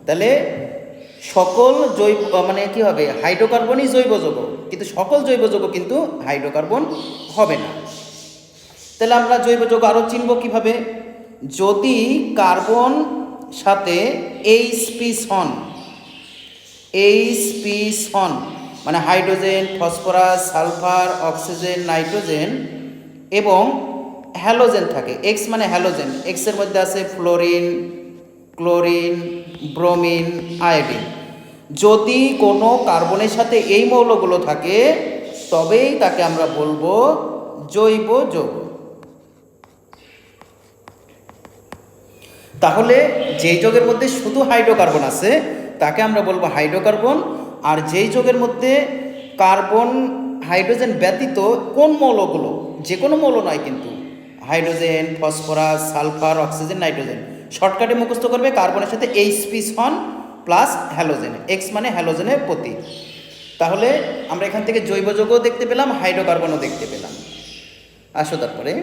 তাহলে সকল জৈব মানে কি হবে, হাইড্রোকার্বনই জৈব যৌগ, কিন্তু সকল জৈব যৌগ কিন্তু হাইড্রোকার্বন হবে না। তাহলে আমরা জৈব যৌগ আরও চিনব কীভাবে? যদি কার্বন সাথে এইচপি মানে hydrogen, phosphorus, sulphur, oxygen, nitrogen এবং হ্যালোজেন থাকে। এক্স মানে হ্যালোজেন, এক্সের মধ্যে আছে ফ্লোরিন, ক্লোরিন, ব্রোমিন, আয়োডিন। যদি কোনো কার্বনের সাথে এই মৌলগুলো থাকে তবেই তাকে আমরা বলবো জৈব যৌগ। তাহলে যেই যৌগের মধ্যে শুধু হাইড্রোকার্বন আছে তাকে আমরা বলবো হাইড্রোকার্বন, আর যেই যৌগের মধ্যে কার্বন হাইড্রোজেন ব্যতীত কোন মৌলগুলো, যে কোনো মৌল নয় কিন্তু, hydrogen, phosphorus, sulphur, oxygen, nitrogen, শর্টকাটে মুখস্থ করবে কার্বনের সাথে এইচপি প্লাস হ্যালোজেন, এক্স মানে হ্যালোজেনের প্রতীক। তাহলে আমরা এখান থেকে জৈব যৌগও দেখতে পেলাম, হাইড্রোকার্বনও দেখতে পেলাম। আসো তারপরে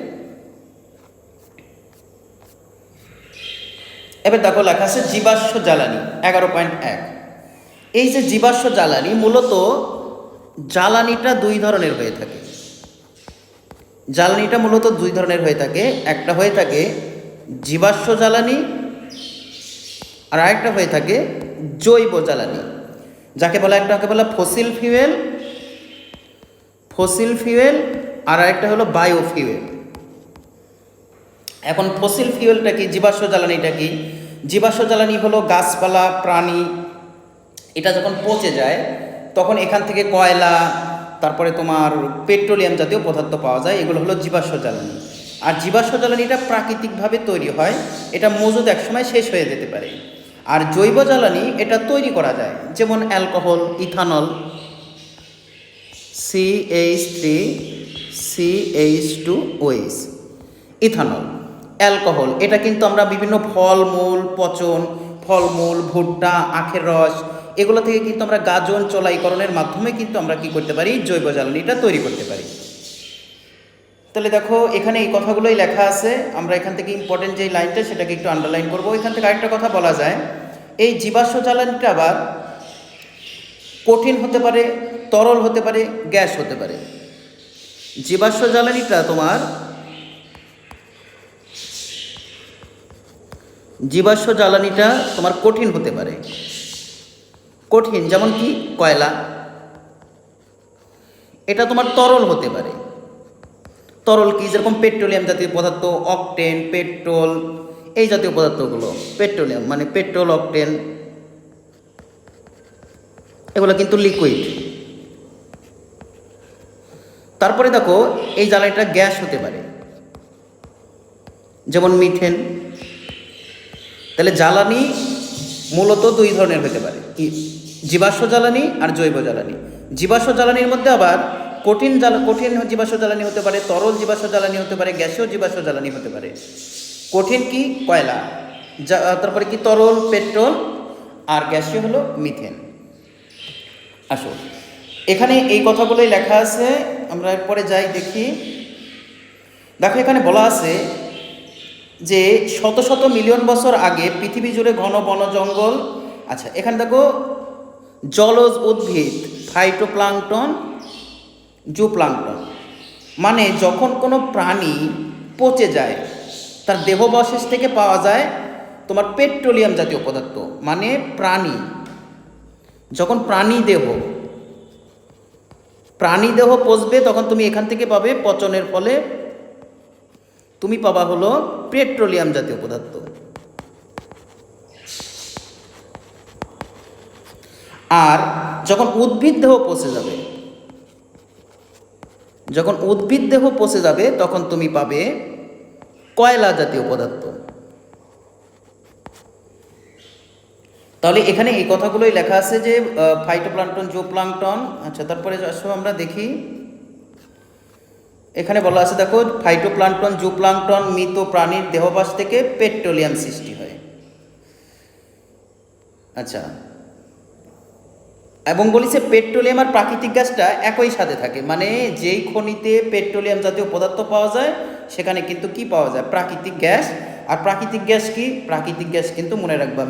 এবার দেখো লেখা আছে জীবাশ্ম জ্বালানি 11.1। এই যে জীবাশ্ম জ্বালানি, মূলত জ্বালানিটা দুই ধরনের হয়ে থাকে। জ্বালানিটা মূলত দুই ধরনের হয়ে থাকে। একটা হয়ে থাকে জীবাশ্ম জ্বালানি, আর আরেকটা হয়ে থাকে জৈব জ্বালানি, যাকে বলা, একটাকে বলা ফসিল ফিউয়েল, আর আরেকটা হলো বায়োফিউয়েল। এখন ফসিল ফিউয়েলটা কি, জীবাশ্ম জ্বালানিটা কি? জীবাশ্ম জ্বালানি হলো গাছপালা, প্রাণী, এটা যখন পচে যায় তখন এখান থেকে কয়লা, তারপরে তোমার পেট্রোলিয়াম জাতীয় পদার্থ পাওয়া যায়, এগুলো হলো জীবাশ্ম জ্বালানি। আর জীবাশ্ম জ্বালানিটা প্রাকৃতিকভাবে তৈরি হয়, এটা মজুদ একসময় শেষ হয়ে যেতে পারে। আর জৈব জ্বালানি এটা তৈরি করা যায়, যেমন alcohol, ethanol, CH3CH2OH, ethanol, alcohol. এটা কিন্তু আমরা বিভিন্ন ফলমূল, ভুট্টা, আখের রস, এগুলো থেকে কিন্তু আমরা গাজন চলাইকরণের মাধ্যমে কিন্তু আমরা কি করতে পারি, জৈব জ্বালানিটা তৈরি করতে পারি। তাহলে দেখো এখানে এই কথাগুলোই লেখা আছে। আমরা এখান থেকে ইম্পর্টেন্ট যে লাইনটা সেটাকে একটু আন্ডারলাইন করব। এখান থেকে আরেকটা কথা বলা যায়, এই জীবাশ্ম জ্বালানিটা আবার কঠিন হতে পারে, তরল হতে পারে, গ্যাস হতে পারে। জীবাশ্ম জ্বালানিটা তোমার কঠিন হতে পারে, কঠিন যেমন কি কয়লা। এটা তোমার তরল হতে পারে, তরল কি, যেরকম পেট্রোলিয়াম জাতীয় পদার্থ, অকটেন, পেট্রোল, এই জাতীয় পদার্থগুলো, পেট্রোলিয়াম মানে পেট্রোল, অকটেন, এগুলো কিন্তু লিকুইড। তারপরে দেখো এই জ্বালানিটা গ্যাস হতে পারে, যেমন মিথেন। তাহলে জ্বালানি মূলত দুই ধরনের হতে পারে, জীবাশ্ম জ্বালানি আর জৈব জ্বালানি। জীবাশ্ম জ্বালানির মধ্যে আবার কঠিন জীবাশ্ম জ্বালানি হতে পারে, তরল জীবাশ্ম জ্বালানি হতে পারে, গ্যাসীয় জীবাশ্ম জ্বালানি হতে পারে। কঠিন কি কয়লা, তারপরে কি তরল পেট্রোল, আর গ্যাসীয় হলো মিথেন। আসো এখানে এই কথাগুলোই লেখা আছে, আমরা এরপরে যাই দেখি। দেখো এখানে বলা আছে যে শত শত মিলিয়ন বছর আগে পৃথিবী জুড়ে ঘন বন জঙ্গল। আচ্ছা এখানে দেখো জলজ উদ্ভিদ, ফাইটোপ্লাঙ্কটন, জুপ্লাঙ্কটন, মানে যখন কোনো প্রাণী পচে যায় তার দেহাবশেষ থেকে পাওয়া যায় তোমার পেট্রোলিয়াম জাতীয় পদার্থ, মানে প্রাণী, যখন প্রাণী দেহ পচবে তখন তুমি এখান থেকে পাবে, পচনের ফলে তুমি পাবা হলো পেট্রোলিয়াম জাতীয় পদার্থ। আর যখন উদ্ভিদ দেহ পচে যাবে তখন তুমি পাবে কয়লা জাতীয় পদার্থ। তাহলে এখানে এই কথাগুলোই লেখা আছে যে ফাইটোপ্লাঙ্কটন, জুপ্লাঙ্কটন। আচ্ছা তারপরে আসো আমরা দেখি, এখানে বলা আছে দেখো ফাইটোপ্লাঙ্কটন, জুপ্লাঙ্কটন মৃত প্রাণীর দেহবাস থেকে পেট্রোলিয়াম সৃষ্টি হয়। আচ্ছা, এবং বলিছে পেট্রোলিয়াম আর প্রাকৃতিক গ্যাসটা একই সাথে থাকে, মানে যেই খনিতে পেট্রোলিয়াম জাতীয় পদার্থ পাওয়া যায় সেখানে কিন্তু কি পাওয়া যায়, প্রাকৃতিক গ্যাস। আর প্রাকৃতিক গ্যাস কি, প্রাকৃতিক গ্যাস কিন্তু মনে রাখবা